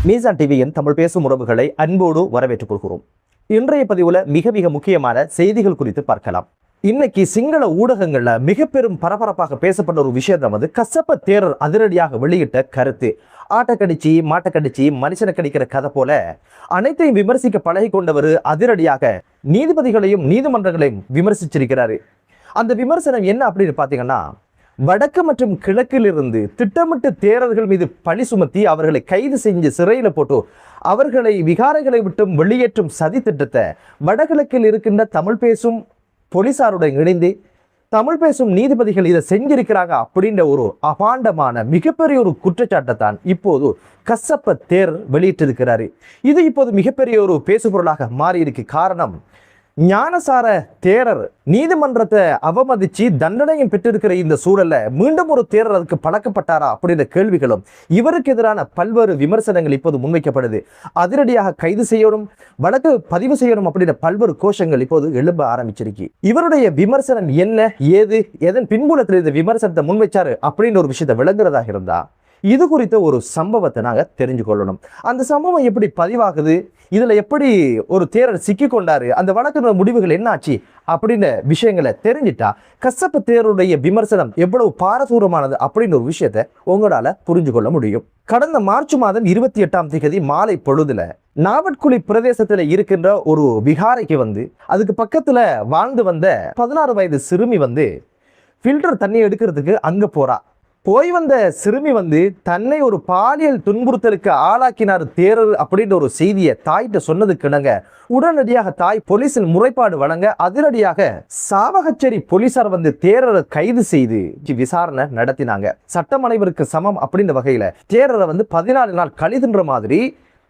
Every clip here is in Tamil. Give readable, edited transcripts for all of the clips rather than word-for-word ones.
மீசான் டிவியின் தமிழ் பேசும் உறவுகளை அன்போடு வரவேற்றுக் கொள்கிறோம். இன்றைய பதிவுல மிக மிக முக்கியமான செய்திகள் குறித்து பார்க்கலாம். இன்னைக்கு சிங்கள ஊடகங்கள்ல மிக பெரும் பரபரப்பாக பேசப்பட்ட ஒரு விஷயத்தை வந்து கசப்ப தேரர் அதிரடியாக வெளியிட்ட கருத்து. ஆட்டக்கடிச்சு மாட்டக்கடிச்சு மனுஷனை கடிக்கிற கதை போல அனைத்தையும் விமர்சிக்க பழகி கொண்டவர் அதிரடியாக நீதிபதிகளையும் நீதிமன்றங்களையும் விமர்சிச்சிருக்கிறாரு. அந்த விமர்சனம் என்ன அப்படின்னு பாத்தீங்கன்னா, வடக்கு மற்றும் கிழக்கிலிருந்து திட்டமிட்டு தேரர்கள் மீது பழி சுமத்தி அவர்களை கைது செஞ்சு சிறையில் போட்டு அவர்களை விகாரைகளை விட்டும் வெளியேற்றும் சதி திட்டத்தை வடகிழக்கில் இருக்கின்ற தமிழ் பேசும் போலீசாருடன் இணைந்து தமிழ் பேசும் நீதிபதிகள் இதை செஞ்சிருக்கிறாங்க அப்படின்ற ஒரு அபாண்டமான மிகப்பெரிய ஒரு குற்றச்சாட்டை தான் இப்போது கசப்ப தேரர் வெளியிட்டிருக்கிறாரு. இது இப்போது மிகப்பெரிய ஒரு பேசுபொருளாக மாறி இருக்கு. காரணம், ஞானசார தேரர் நீதிமன்றத்தை அவமதிச்சு தண்டனையும் பெற்றிருக்கிற இந்த சூழல்ல மீண்டும் ஒரு தேரர் அதுக்கு பழக்கப்பட்டாரா அப்படின்ற கேள்விகளும் இவருக்கு எதிரான பல்வேறு விமர்சனங்கள் இப்போது முன்வைக்கப்படுது. அதிரடியாக கைது செய்யணும், வழக்கு பதிவு செய்யணும் அப்படின்ற பல்வேறு கோஷங்கள் இப்போது எழும்ப ஆரம்பிச்சிருக்கு. இவருடைய விமர்சனம் என்ன, ஏது, எதன் பின்புலத்தில் இந்த விமர்சனத்தை முன்வைச்சாரு அப்படின்னு ஒரு விஷயத்தை விளங்குறதாக இருந்தா இது குறித்த ஒரு சம்பவத்தை நாங்க தெரிஞ்சு கொள்ளணும். அந்த சம்பவம் எப்படி பதிவாகுது, இதுல எப்படி ஒரு தேரர் சிக்கி கொண்டாரு, அந்த வழக்கு முடிவுகள் என்னாச்சு அப்படின்ற விஷயங்களை தெரிஞ்சிட்டா கசப்ப தேரருடைய விமர்சனம் எவ்வளவு பாரதூரமானது அப்படின்னு ஒரு விஷயத்தை உங்களால புரிஞ்சு கொள்ள முடியும். கடந்த மார்ச் மாதம் 28ஆம் தேதி மாலை பொழுதுல நாவட்குழி பிரதேசத்துல இருக்கின்ற ஒரு விகாரைக்கு வந்து அதுக்கு பக்கத்துல வாழ்ந்து வந்த 16 வயது சிறுமி வந்து ஃபில்டர் தண்ணி எடுக்கிறதுக்கு அங்க போறா. போய் வந்த சிறுமி வந்து தன்னை ஒரு பாலியல் துன்புறுத்தலுக்கு ஆளாக்கினார் தேரர் அப்படின்ற ஒரு செய்தியை தாய்கிட்ட சொன்னதுக்கு இணங்க உடனடியாக தாய் போலீசில் முறைப்பாடு வழங்க அதிரடியாக சாவகச்சேரி போலீசார் வந்து தேரரை கைது செய்து விசாரணை நடத்தினாங்க. சட்டம் அனைவருக்கு சமம் அப்படின்ற வகையில தேரரை வந்து 14 நாள் கழிதுன்ற மாதிரி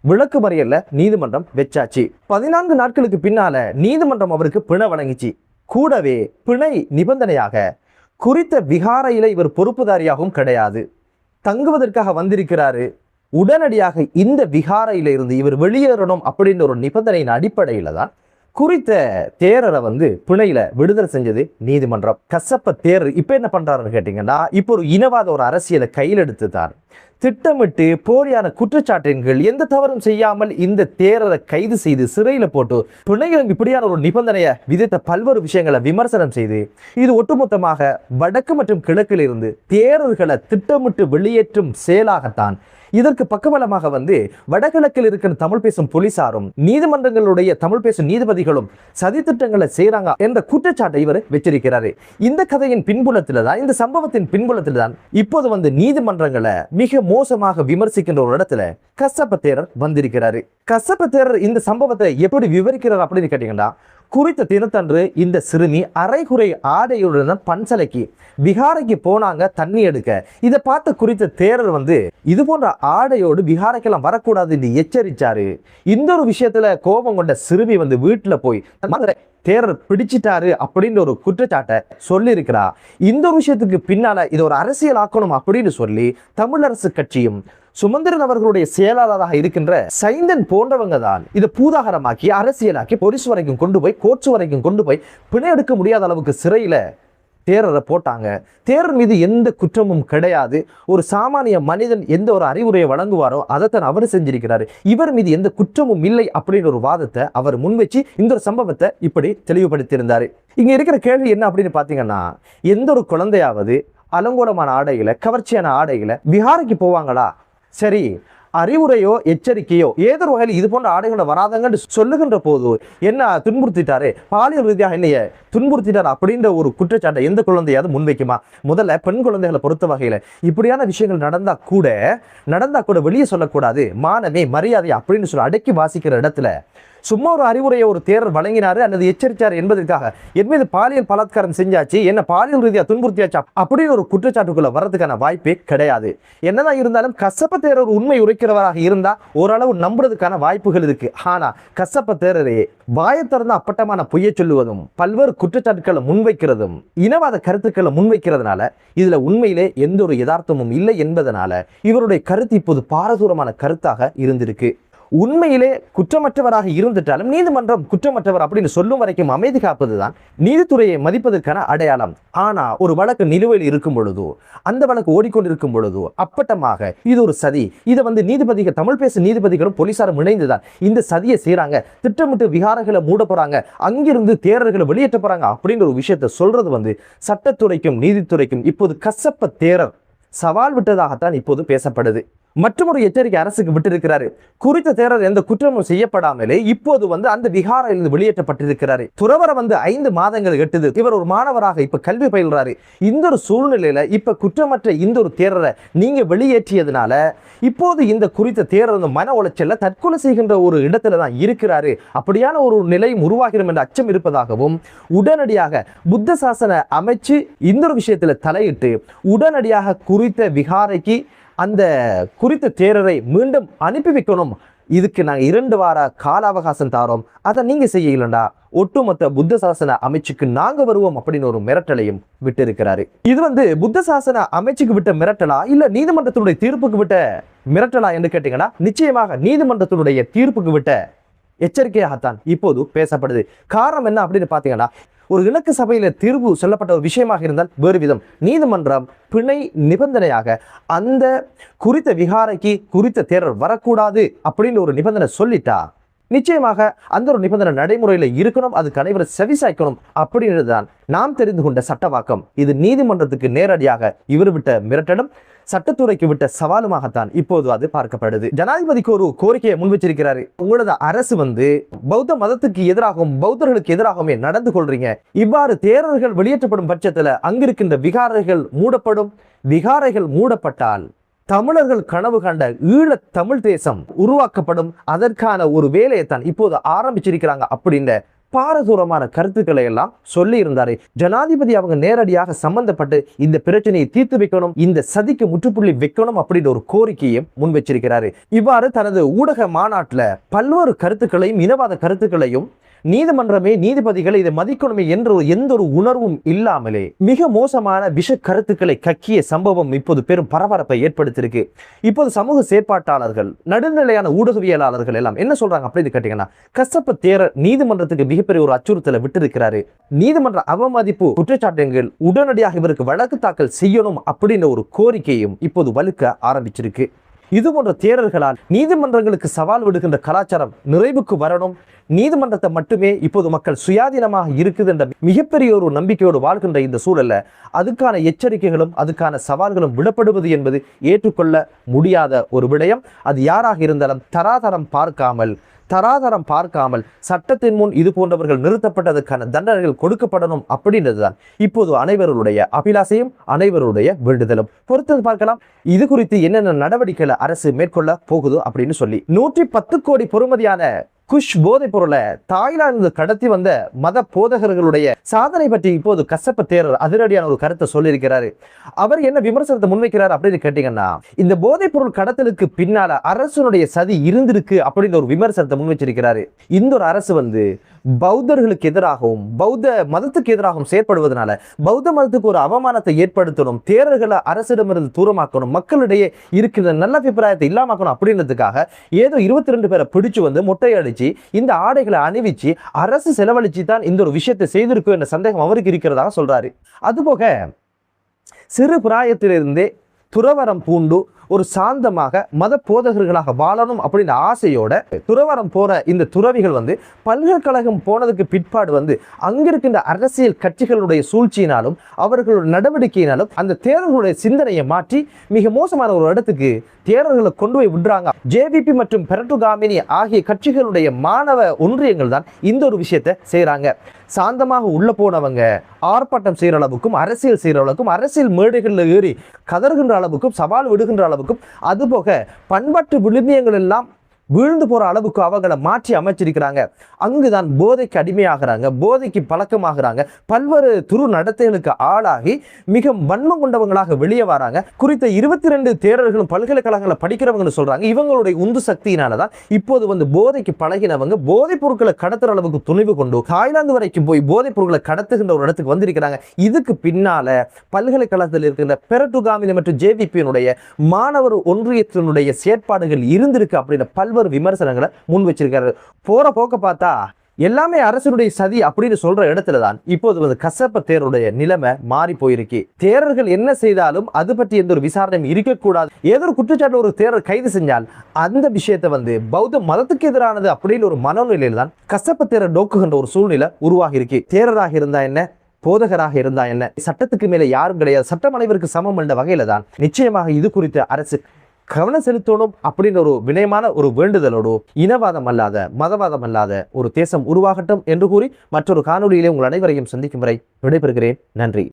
விளக்கு மறியல்ல நீதிமன்றம் வச்சாச்சு. 14 நாட்களுக்கு பின்னால நீதிமன்றம் அவருக்கு பிணை வழங்கிச்சு. கூடவே பிணை நிபந்தனையாக குறித்த விகாரையில இவர் பொறுப்புதாரியாகவும் கிடையாது, தங்குவதற்காக வந்திருக்கிறாரு, உடனடியாக இந்த விகாரையில இருந்து இவர் வெளியேறணும் அப்படின்ற ஒரு நிபந்தனையின் அடிப்படையில தான் குறித்த தேரரை வந்து பிணையில விடுதலை செஞ்சது நீதிமன்றம். கசப்ப தேரர் இப்ப என்ன பண்றாருன்னு கேட்டீங்கன்னா, இப்போ ஒரு இனவாத ஒரு அரசியலை கையில் எடுத்து தான் திட்டமிட்டு போலியான குற்றச்சாட்டின் கீழ் எந்த தவறும் செய்யாமல் இந்த தேரரை கைது செய்து சிறையில போட்டு பிணையிலும் இப்படியான ஒரு நிபந்தனையை விதித்த பல்வேறு விஷயங்களை விமர்சனம் செய்து இது ஒட்டுமொத்தமாக வடக்கு மற்றும் கிழக்கில் இருந்து தேரர்களை திட்டமிட்டு வெளியேற்றும் செயலாகத்தான் இதற்கு பக்கபலமாக வந்து வடகிழக்கில் இருக்கிற தமிழ் பேசும் போலீசாரும் நீதிமன்றங்களுடைய தமிழ் பேசும் நீதிபதிகளும் சதித்திட்டங்களை செய்யறாங்க என்ற குற்றச்சாட்டை இவர் வச்சிருக்கிறாரு. இந்த கதையின் பின்புலத்தில் தான், இந்த சம்பவத்தின் பின்புலத்தில் தான் இப்போது வந்து நீதிமன்றங்களை மிக மோசமாக விமர்சிக்கின்ற ஒரு இடத்துல கசப்ப தேரர் வந்திருக்கிறாரு. கசப்ப தேரர் இந்த சம்பவத்தை எப்படி விவரிக்கிறார் அப்படின்னு கேட்டீங்கன்னா, குறித்த தினத்தன்று இந்த சிறுமி அரைகுறை ஆடையுடன் பன்சலைக்கு விகாரைக்கு போனாங்க தண்ணி எடுக்க. இதை பார்த்த குறித்த தேரர் வந்து இது போன்ற ஆடையோடு விகாரைக்கெல்லாம் வரக்கூடாது என்று எச்சரிச்சாரு. இந்த ஒரு விஷயத்துல கோபம் கொண்ட சிறுமி வந்து வீட்டுல போய் தேரர் பிடிச்சிட்டாரு அப்படின்ற ஒரு குற்றச்சாட்டை சொல்லி இருக்கிறா. இந்த ஒரு விஷயத்துக்கு பின்னால இது ஒரு அரசியல் ஆக்கணும் அப்படின்னு சொல்லி தமிழரசு கட்சியும் சுமந்திரன் அவர்களுடைய செயலாளராக இருக்கின்ற சைந்தன் போன்றவங்க தான் இதை பூதாகரமாக்கி அரசியலாக்கி போலீஸ் வரைக்கும் கொண்டு போய் கோர்ட்ஸ் வரைக்கும் கொண்டு போய் பிணை எடுக்க முடியாத அளவுக்கு சிறையில தேரரை போட்டாங்க. தேரர் மீது எந்த குற்றமும் கிடையாது, ஒரு சாமானிய மனிதன் எந்த ஒரு அறிவுரையை வழங்குவாரோ அதைத்தான் அவர் செஞ்சிருக்கிறாரு, இவர் மீது எந்த குற்றமும் இல்லை அப்படின்னு ஒரு வாதத்தை அவர் முன்வச்சு இந்த ஒரு சம்பவத்தை இப்படி தெளிவுபடுத்தியிருந்தாரு. இங்க இருக்கிற கேள்வி என்ன அப்படின்னு பாத்தீங்கன்னா, எந்த ஒரு குழந்தையாவது அலங்கோலமான ஆடைகளை கவர்ச்சியான ஆடைகளை விகாரைக்கு போவாங்களா? சரி, அறிவுரையோ எச்சரிக்கையோ ஏதோ வகையில் இது போன்ற ஆடைகளை வராதங்கன்னு சொல்லுகின்ற போது என்ன துன்புறுத்திட்டாரு, பாலியல் ரீதியாக என்னைய துன்புறுத்திட்டார் அப்படின்ற ஒரு குற்றச்சாட்டை எந்த குழந்தையாவது முன்வைக்குமா? முதல்ல பெண் குழந்தைகளை பொறுத்த வகையில இப்படியான விஷயங்கள் நடந்தா கூட வெளியே சொல்லக்கூடாது, மானமே மரியாதை அப்படின்னு சொல்லி அடக்கி வாசிக்கிற இடத்துல சும்மா ஒரு அறிவுரையை ஒரு தேரர் வழங்கினாரு அல்லது எச்சரிச்சாரு என்பதற்காக என் மீது பாலியல் பலாத்காரம் செஞ்சாச்சு, என்ன பாலியல் ரீதியா துன்புறுத்தியாச்சா அப்படின்னு ஒரு குற்றச்சாட்டுக்குள்ள வர்றதுக்கான வாய்ப்பே கிடையாது. என்னதான் இருந்தாலும் கசப்ப தேரர் உண்மை உரைக்கிறவராக இருந்தா ஓரளவு நம்புறதுக்கான வாய்ப்புகள் இருக்கு. ஆனா கசப்ப தேரரே வாயை திறந்த அப்பட்டமான பொய்யை சொல்லுவதும் பல்வேறு குற்றச்சாட்டுக்களை முன்வைக்கிறதும் இனவாத கருத்துக்களை முன்வைக்கிறதுனால இதுல உண்மையிலே எந்த ஒரு யதார்த்தமும் இல்லை என்பதனால இவருடைய கருத்து இப்போது பாரதூரமான கருத்தாக இருந்திருக்கு. உண்மையிலே குற்றமற்றவராக இருந்துட்டாலும் நீதிமன்றம் குற்றமற்றவர் அப்படின்னு சொல்லும் வரைக்கும் அமைதி காப்பதுதான் நீதித்துறையை மதிப்பதற்கான அடையாளம். ஆனா ஒரு வழக்கு நிலுவையில் இருக்கும் பொழுதோ, அந்த வழக்கு ஓடிக்கொண்டிருக்கும் பொழுதோ அப்பட்டமாக இது ஒரு சதி, இதை நீதிபதிகள், தமிழ் பேச நீதிபதிகளும் போலீசாரும் இணைந்துதான் இந்த சதியை செய்யறாங்க, திட்டமிட்டு விகாரங்களை மூட போறாங்க, அங்கிருந்து தேரர்களை வெளியேற்ற போறாங்க அப்படிங்கிற ஒரு விஷயத்தை சொல்றது சட்டத்துறைக்கும் நீதித்துறைக்கும் இப்போது கசப்ப தேரர் சவால் விட்டதாகத்தான் இப்போது பேசப்படுது. மற்றொரு எச்சரிக்கை அரசுக்கு விட்டிருக்கிறாரு. குறித்த தேரர் எந்த குற்றமும் செய்யப்படாமலே இப்போது அந்த விகாரிலிருந்து வெளியேற்றப்பட்டிருக்கிறாரு. துறவர 5 மாதங்கள் எட்டுது. இவர் ஒரு மாணவராக இப்ப கல்வி பயில்றாரு. இந்த ஒரு சூழ்நிலையில இப்ப குற்றமற்ற இந்த ஒரு தேரரை நீங்க வெளியேற்றியதுனால இப்போது இந்த குறித்த தேரர் மன உளைச்சல்ல தற்கொலை செய்கின்ற ஒரு இடத்துல தான் இருக்கிறாரு. அப்படியான ஒரு நிலையும் உருவாகிடும் என்ற அச்சம் இருப்பதாகவும் உடனடியாக புத்த சாசன அமைச்சு இந்த ஒரு விஷயத்துல தலையிட்டு உடனடியாக குறித்த விகாரைக்கு அந்த குறித்த தேரரை மீண்டும் அனுப்பி வைக்கணும். இதுக்கு நாங்கள் 2 வார கால அவகாசம் தாரோம், அதை நீங்க செய்யலண்டா ஒட்டுமொத்த புத்த சாசன அமைச்சுக்கு நாங்க வருவோம் அப்படின்னு ஒரு மிரட்டலையும் விட்டு இருக்கிறாரு. இது புத்த சாசன அமைச்சுக்கு விட்ட மிரட்டலா இல்ல நீதிமன்றத்தினுடைய தீர்ப்புக்கு விட்ட மிரட்டலா என்று கேட்டீங்கன்னா நிச்சயமாக நீதிமன்றத்தினுடைய தீர்ப்புக்கு விட்ட எச்சரிக்கையாகத்தான் இப்போது பேசப்படுது. காரணம் என்ன அப்படின்னு பாத்தீங்கன்னா, ஒரு இலக்கு சபையில தீர்வு சொல்லப்பட்ட ஒரு விஷயமாக இருந்தால் வேறு விதம். நீதிமன்றம் பிணை நிபந்தனையாக அந்த குறித்த விகாரைக்கு குறித்த தேரர் வரக்கூடாது அப்படின்னு ஒரு நிபந்தனை சொல்லிட்டா நிச்சயமாக அந்த ஒரு நிபந்தனை நடைமுறையில் இருக்கணும், அதுக்கு அனைவரும் செவிசாய்க்கணும் அப்படின்றதுதான் நாம் தெரிந்து கொண்ட சட்டவாக்கம். இது நீதிமன்றத்துக்கு நேரடியாக இவர் விட்ட மிரட்டலும் சட்டத்துறைக்கு விட்ட சவாலுமாகத்தான் இப்போது அது பார்க்கப்படுது. ஜனாதிபதிக்கு ஒரு கோரிக்கையை முன்வச்சிருக்கிறாரு. உங்களது அரசு பௌத்த மதத்துக்கு எதிராகவும் பௌத்தர்களுக்கு எதிராகவுமே நடந்து கொள்றீங்க. இவ்வாறு தேரர்கள் வெளியேற்றப்படும் பட்சத்துல அங்கிருக்கின்ற விகாரைகள் மூடப்படும். விகாரைகள் மூடப்பட்டால் தமிழர்கள் கனவு கண்ட ஈழ தமிழ் தேசம் உருவாக்கப்படும். அதற்கான ஒரு வேலையை தான் இப்போது ஆரம்பிச்சிருக்கிறாங்க அப்படின்ற பாரதூரமான கருத்துக்களை எல்லாம் சொல்லி இருந்தாரு. ஜனாதிபதி அவங்க நேரடியாக சம்பந்தப்பட்டு இந்த பிரச்சனையை தீர்த்து வைக்கணும், இந்த சதிக்கு முற்றுப்புள்ளி வைக்கணும் அப்படின்ற ஒரு கோரிக்கையும் முன் வச்சிருக்கிறாரு. இவ்வாறு தனது ஊடக மாநாட்டில் பல்வேறு கருத்துக்களையும் இனவாத கருத்துக்களையும் நீதிமன்றமே நீதிபதிகளை இதை மதிக்கணுமே என்ற எந்த ஒரு உணர்வும் இல்லாமலே மிக மோசமான விஷ கருத்துக்களை கக்கிய சம்பவம் இப்போது பெரும் பரபரப்பை ஏற்படுத்தியிருக்கு. இப்போது சமூக செயற்பாட்டாளர்கள், நடுநிலையான ஊடகவியலாளர்கள் எல்லாம் என்ன சொல்றாங்க அப்படின்னு கேட்டீங்கன்னா, கசப்ப தேரர் நீதிமன்றத்துக்கு மிகப்பெரிய ஒரு அச்சுறுத்தலை விட்டிருக்கிறாரு. நீதிமன்ற அவமதிப்பு குற்றச்சாட்டுகள் உடனடியாக இவருக்கு வழக்கு தாக்கல் செய்யணும் அப்படின்ற ஒரு கோரிக்கையும் இப்போது வலுக்க ஆரம்பிச்சிருக்கு. இது போன்ற தேரர்களால் நீதிமன்றங்களுக்கு சவால் விடுகின்ற கலாச்சாரம் நிறைவுக்கு வரணும். நீதிமன்றத்தை மட்டுமே இப்போது மக்கள் சுயாதீனமாக இருக்குது என்ற மிகப்பெரிய ஒரு நம்பிக்கையோடு வாழ்கின்ற இந்த சூழல்ல அதுக்கான எச்சரிக்கைகளும் அதுக்கான சவால்களும் விடப்படுவது என்பது ஏற்றுக்கொள்ள முடியாத ஒரு விடயம். அது யாராக இருந்தாலும் தராதரம் பார்க்காமல் சட்டத்தின் முன் இது போன்றவர்கள் நிறுத்தப்பட்டதற்கான தண்டனைகள் கொடுக்கப்படணும் அப்படின்றதுதான் இப்போது அனைவருடைய அபிலாசையும் அனைவருடைய வேண்டுதலும். பொறுத்தது பார்க்கலாம் இது குறித்து என்னென்ன நடவடிக்கைகளை அரசு மேற்கொள்ள போகுது அப்படின்னு சொல்லி. 110 கோடி பொறுமதியான குஷ் போதைப் பொருளை தாய்லாந்து கடத்தி வந்த மத போதகர்களுடைய சாதனை பற்றி இப்போது கசப்ப தேரர் அதிரடியான ஒரு கருத்தை சொல்லியிருக்கிறாரு. அவர் என்ன விமர்சனத்தை முன்வைக்கிறார் அப்படின்னு கேட்டீங்கன்னா, இந்த போதைப் பொருள் கடத்தலுக்கு பின்னால அரசுடைய சதி இருந்திருக்கு அப்படின்னு ஒரு விமர்சனத்தை முன்வச்சிருக்கிறாரு. இந்த ஒரு அரசு பௌத்தர்களுக்கு எதிராகவும் பௌத்த மதத்துக்கு எதிராகவும் செயற்படுவதனால பௌத்த மதத்துக்கு ஒரு அவமானத்தை ஏற்படுத்தணும், தேரர்களை அரசிடமிருந்து தூரமாக்கணும், மக்களிடையே இருக்கிற நல்ல அபிப்பிராயத்தை இல்லாமக்கணும் அப்படின்றதுக்காக ஏதோ 22 பேரை பிடிச்சு மொட்டை அடிச்சு இந்த ஆடைகளை அணிவிச்சு அரசு செலவழிச்சு தான் இந்த ஒரு விஷயத்தை செய்திருக்கும் என்ற சந்தேகம் அவருக்கு இருக்கிறதாக சொல்றாரு. அதுபோக சிறு பிராயத்திலிருந்தே துறவரம் பூண்டு ஒரு சாந்தமாக மத போதகர்களாக வாழணும் அப்படின்ற ஆசையோட துறவரம் போற இந்த துறவிகள் பல்கலைக்கழகம் போனதுக்கு பிற்பாடு அங்கிருக்கின்ற அரசியல் கட்சிகளுடைய சூழ்ச்சியினாலும் அவர்களுடைய நடவடிக்கையினாலும் அந்த தேரர்களுடைய சிந்தனையை மாற்றி மிக மோசமான ஒரு இடத்துக்கு தேரர்களை கொண்டு போய் விடுறாங்க. ஜேவிபி மற்றும் பெரட்டுகாமினி ஆகிய கட்சிகளுடைய மாணவ ஒன்றியங்கள் தான் இந்த ஒரு விஷயத்தை செய்யறாங்க. சாந்தமாக உள்ள போனவங்க ஆர்ப்பாட்டம் செய்கிற அளவுக்கும் அரசியல் செய்கிற அளவுக்கும் அரசியல் மேடைகளில் ஏறி கதறுகின்ற அளவுக்கும் சவால் விடுகின்ற அளவுக்கும் அதுபோக பண்பாட்டு விழுமியங்கள் எல்லாம் வீழ்ந்து போற அளவுக்கு அவங்களை மாற்றி அமைச்சிருக்கிறாங்க. அங்குதான் போதைக்கு அடிமையாகிறாங்க, போதைக்கு பழக்கமாகறாங்க, பல்வேறு துரு நடத்தைகளுக்கு ஆளாகி மிக வன்மம் கொண்டவங்களாக வெளியே வராங்க. குறித்த 22 தேரர்களும் பல்கலைக்கழகங்களை படிக்கிறவங்கன்னு சொல்றாங்க. இவங்களுடைய உந்து சக்தியினாலதான் இப்போது போதைக்கு பழகினவங்க போதைப் பொருட்களை கடத்துற அளவுக்கு துணிவு கொண்டு தாய்லாந்து வரைக்கும் போய் போதைப் பொருட்களை கடத்துகின்ற ஒரு இடத்துக்கு வந்திருக்கிறாங்க. இதுக்கு பின்னால பல்கலைக்கழகத்தில் இருக்கின்ற பெரட்டுகாமினி மற்றும் ஜேவிபியினுடைய மாணவர் ஒன்றியத்தினுடைய செயற்பாடுகள் இருந்திருக்கு அப்படின்னு பல்வேறு விமர்சனங்களை முன் வச்சிருக்காரு. போற போக்க பார்த்தா எல்லாமே அரசனுடைய சதி அப்படின்னு சொல்ற இடத்துலதான் இப்போது வந்து கசப்ப தேருடைய நிலைமை மாறி போயிருக்கு. தேரர்கள் என்ன செய்தாலும் அது பற்றி எந்த ஒரு விசாரணையும் இருக்கக்கூடாது. ஏதோ ஒரு குற்றச்சாட்டு ஒரு தேரர் கைது செஞ்சால் அந்த விஷயத்தை வந்து பௌத்த மதத்துக்கு எதிரானது அப்படின்னு ஒரு மனநிலையில் தான் கசப்ப தேரர் நோக்குகின்ற ஒரு சூழ்நிலை உருவாகி இருக்கு. தேரராக இருந்தா என்ன, போதகராக இருந்தா என்ன, சட்டத்துக்கு மேலே யாரும் கிடையாது, சட்டம் அனைவருக்கு சமம் என்ற வகையில தான் நிச்சயமாக இது குறித்து அரசு கவனம் செலுத்தணும் அப்படின்ற ஒரு வினயமான ஒரு வேண்டுதலோடு இனவாதம் அல்லாத மதவாதம் அல்லாத ஒரு தேசம் உருவாகட்டும் என்று கூறி மற்றொரு காணொலியிலே உங்கள் அனைவரையும் சந்திக்கும் வரை விடைபெறுகிறேன். நன்றி.